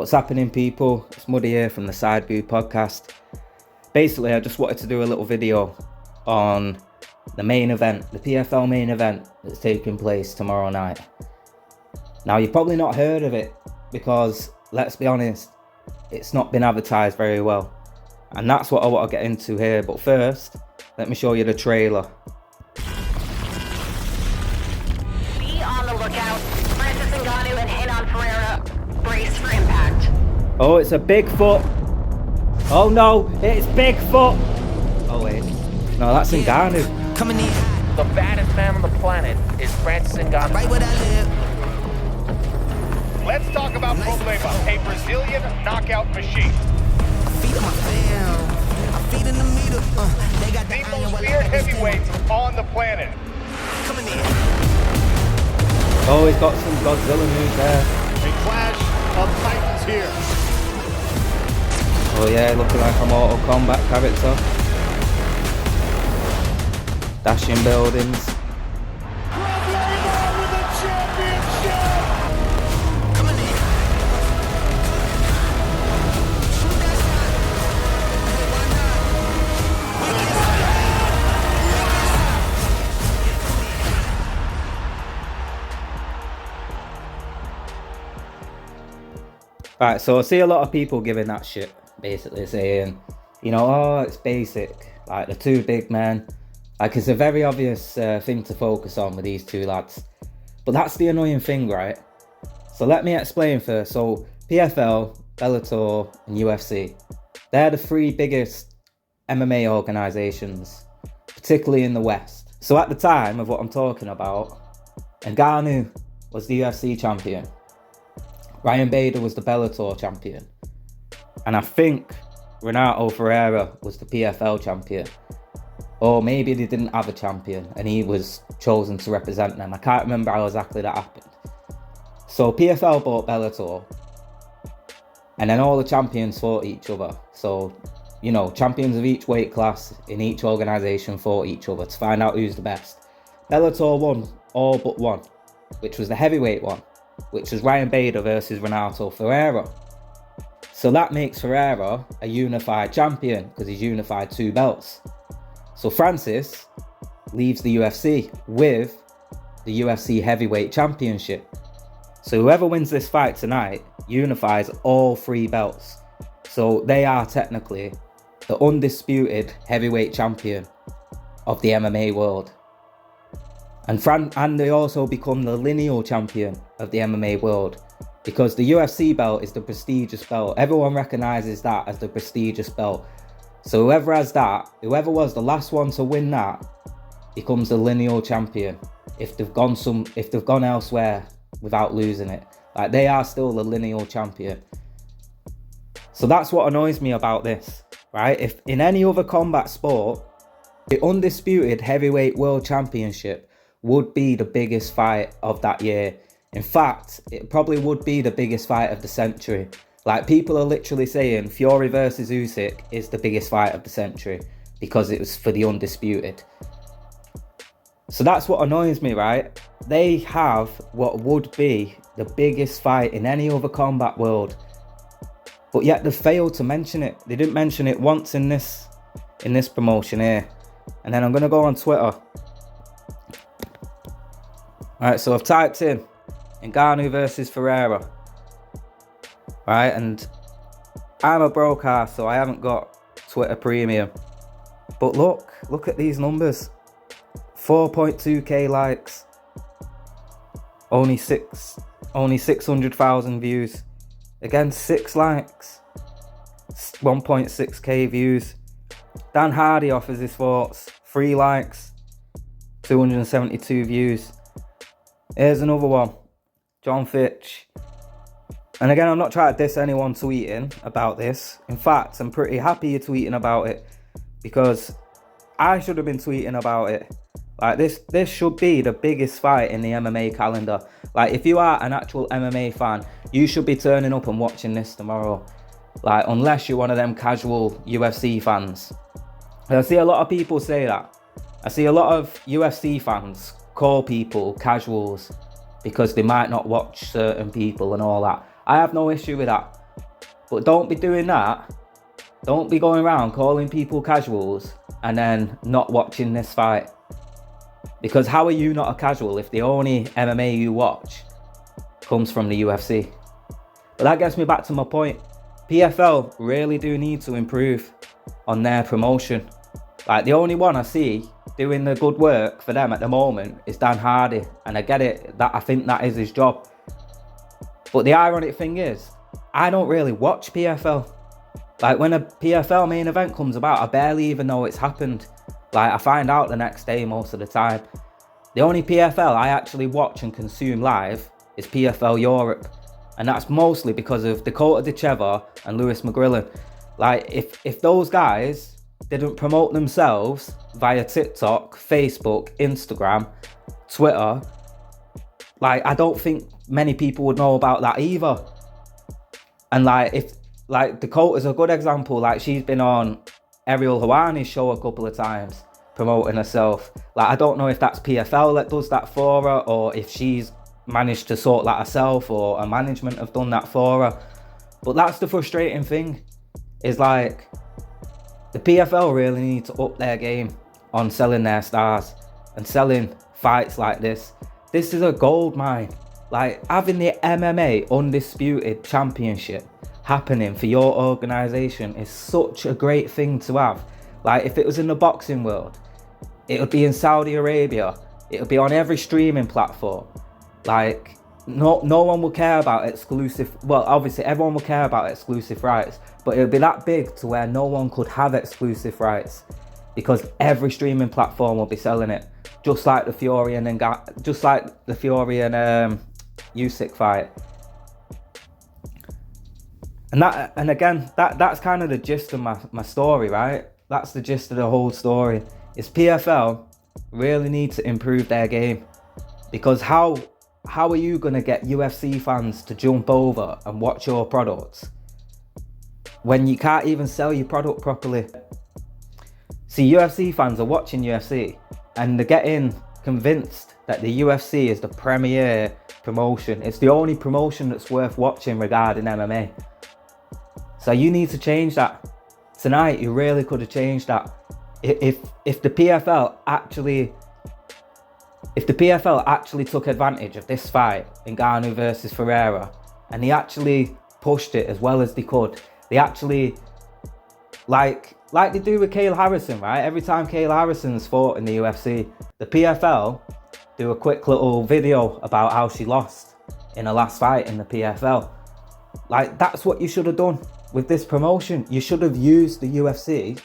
What's happening, people? It's Muddy here from the Side View podcast. Basically, I just wanted to do a little video on the main event, the PFL main event that's taking place tomorrow night. Now, you've probably not heard of it because, let's be honest, it's not been advertised very well. And that's what I want to get into here. But first, let me show you the trailer. Be on the lookout. Francis Ngannou and Renan Ferreira brace for impact. Oh, it's a Bigfoot. Oh no, it's Bigfoot. Oh wait, no, that's Ngannou. Coming in. The baddest man on the planet is Francis Ngannou. Right where I live. Let's talk about Problema, a Brazilian knockout machine. I feed my fam. I feed in the meter. They got The the iron most while I feared got this heavyweight on the planet. Coming in. Oh, he's got some Godzilla moves there. A clash of titans here. Oh yeah, looking like a Mortal Kombat character. Dashing buildings. Problema with the championship. Coming in. Shoot that shot. Hey, why not? Right, so I see a lot of people giving that shit, basically saying, you know, oh, it's basic, like the two big men. Like, it's a very obvious thing to focus on with these two lads. But that's the annoying thing, right? So let me explain first. So PFL, Bellator, and UFC, they're the three biggest MMA organisations, particularly in the West. So at the time of what I'm talking about, Ngannou was the UFC champion. Ryan Bader was the Bellator champion. And I think Renato Ferreira was the PFL champion. Or maybe they didn't have a champion and he was chosen to represent them. I can't remember how exactly that happened. So PFL bought Bellator. And then all the champions fought each other. So, you know, champions of each weight class in each organisation fought each other to find out who's the best. Bellator won all but one, which was the heavyweight one, which was Ryan Bader versus Renato Ferreira. So that makes Ferreira a unified champion because he's unified two belts. So Francis leaves the UFC with the UFC heavyweight championship. So whoever wins this fight tonight unifies all three belts. So they are technically the undisputed heavyweight champion of the MMA world. And they also become the lineal champion of the MMA world, because the UFC belt is the prestigious belt. Everyone recognizes that as the prestigious belt. So whoever has that, whoever was the last one to win that, becomes the lineal champion. If they've gone elsewhere without losing it, like, they are still the lineal champion. So that's what annoys me about this, right? If in any other combat sport, the undisputed heavyweight world championship would be the biggest fight of that year. In fact, it probably would be the biggest fight of the century. Like, people are literally saying Fury versus Usyk is the biggest fight of the century because it was for the undisputed. So that's what annoys me, right? They have what would be the biggest fight in any other combat world, but yet they failed to mention it. They didn't mention it once in this promotion here. And then I'm going to go on Twitter. Alright, so I've typed in Ngannou versus Ferreira. Right, and I'm a broke ass, so I haven't got Twitter Premium. But look at these numbers. 4.2k likes. Only 600,000 views. Again, 6 likes. 1.6k views. Dan Hardy offers his thoughts. 3 likes. 272 views. Here's another one. John Fitch. And again, I'm not trying to diss anyone tweeting about this. In fact, I'm pretty happy you're tweeting about it, because I should have been tweeting about it. Like, this should be the biggest fight in the MMA calendar. Like, if you are an actual MMA fan, you should be turning up and watching this tomorrow. Like, unless you're one of them casual UFC fans. And I see a lot of people say that. I see a lot of UFC fans call people casuals because they might not watch certain people and all that. I have no issue with that. But don't be doing that. Don't be going around calling people casuals and then not watching this fight. Because how are you not a casual if the only MMA you watch comes from the UFC? But that gets me back to my point. PFL really do need to improve on their promotion. Like, the only one I see doing the good work for them at the moment is Dan Hardy. And I get it, that I think that is his job. But the ironic thing is, I don't really watch PFL. Like, when a PFL main event comes about, I barely even know it's happened. Like, I find out the next day most of the time. The only PFL I actually watch and consume live is PFL Europe. And that's mostly because of Dakota Dicheva and Lewis McGrillen. Like, if those guys didn't promote themselves via TikTok, Facebook, Instagram, Twitter, like, I don't think many people would know about that either. And like Dakota's a good example. Like, she's been on Ariel Helwani's show a couple of times promoting herself. Like, I don't know if that's PFL that does that for her, or if she's managed to sort that herself, or a management have done that for her. But that's the frustrating thing, is like, the PFL really need to up their game on selling their stars and selling fights like this. This is a gold mine. Like, having the MMA Undisputed Championship happening for your organization is such a great thing to have. Like, if it was in the boxing world, it would be in Saudi Arabia, it would be on every streaming platform. Like, no one will care about exclusive, well, obviously everyone will care about exclusive rights, but it would be that big to where no one could have exclusive rights, because every streaming platform will be selling it, just like the Fury and Usyk fight. And again, that's kind of the gist of my story, right? That's the gist of the whole story. Is PFL really need to improve their game, because how are you going to get UFC fans to jump over and watch your products when you can't even sell your product properly? See, UFC fans are watching UFC and they're getting convinced that the UFC is the premier promotion. It's the only promotion that's worth watching regarding MMA. So you need to change that. Tonight, you really could have changed that. If the PFL actually took advantage of this fight, Ngannou versus Ferreira, and they actually pushed it as well as they could, they actually, like they do with Kayla Harrison, right? Every time Kayla Harrison's fought in the UFC, the PFL do a quick little video about how she lost in her last fight in the PFL. Like, that's what you should have done with this promotion. You should have used the UFC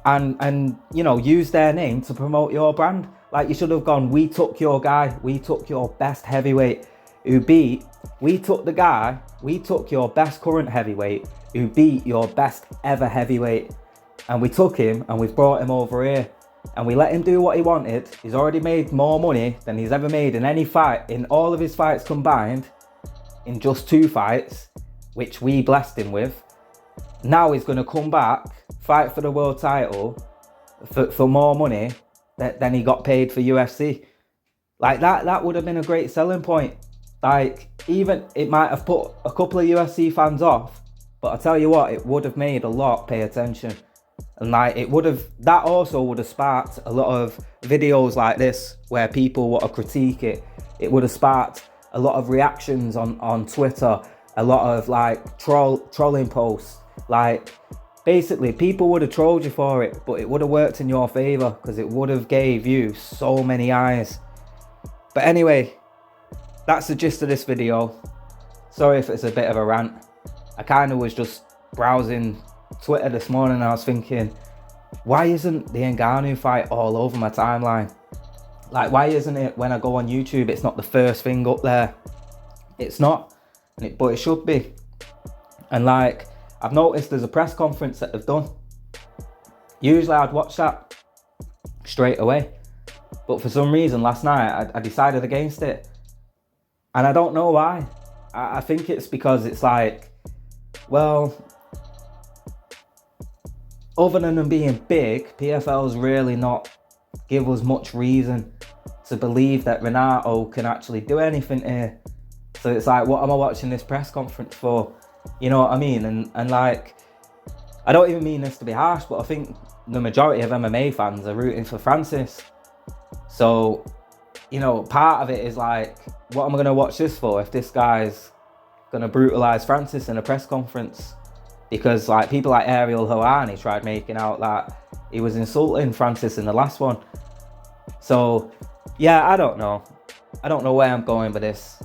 and you know, use their name to promote your brand. Like, you should have gone, we took your guy, we took your best heavyweight who beat, we took your best current heavyweight who beat your best ever heavyweight, and we took him and we've brought him over here and we let him do what he wanted. He's already made more money than he's ever made in any fight, in all of his fights combined, in just 2 fights, which we blessed him with. Now he's going to come back, fight for the world title for more money than he got paid for UFC. Like, that would have been a great selling point. Like, even it might have put a couple of UFC fans off, but I tell you what, it would have made a lot pay attention. And like, that also would have sparked a lot of videos like this where people want to critique it. It would have sparked a lot of reactions on Twitter, a lot of like trolling posts. Like, basically people would have trolled you for it, but it would have worked in your favor because it would have gave you so many eyes. But anyway, that's the gist of this video. Sorry if it's a bit of a rant. I kind of was just browsing Twitter this morning and I was thinking, why isn't the Ngannou fight all over my timeline? Like, why isn't it when I go on YouTube, it's not the first thing up there? It's not, but it should be. And like, I've noticed there's a press conference that they've done. Usually I'd watch that straight away, but for some reason last night I decided against it. And I don't know why. I think it's because it's like, well, other than them being big, PFL's really not give us much reason to believe that Renato can actually do anything here. So it's like, what am I watching this press conference for? You know what I mean? And like, I don't even mean this to be harsh, but I think the majority of MMA fans are rooting for Francis. So, you know, part of it is like, what am I going to watch this for if this guy's going to brutalize Francis in a press conference? Because like people like Ariel Helwani tried making out that he was insulting Francis in the last one. So yeah, I don't know where I'm going with this.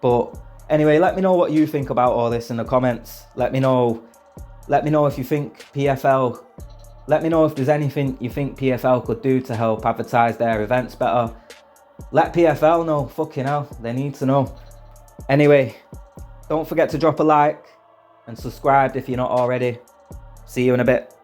But anyway, let me know what you think about all this in the comments. Let me know if you think PFL, let me know if there's anything you think PFL could do to help advertise their events better. Let PFL know, fucking hell, they need to know. Anyway, don't forget to drop a like and subscribe if you're not already. See you in a bit.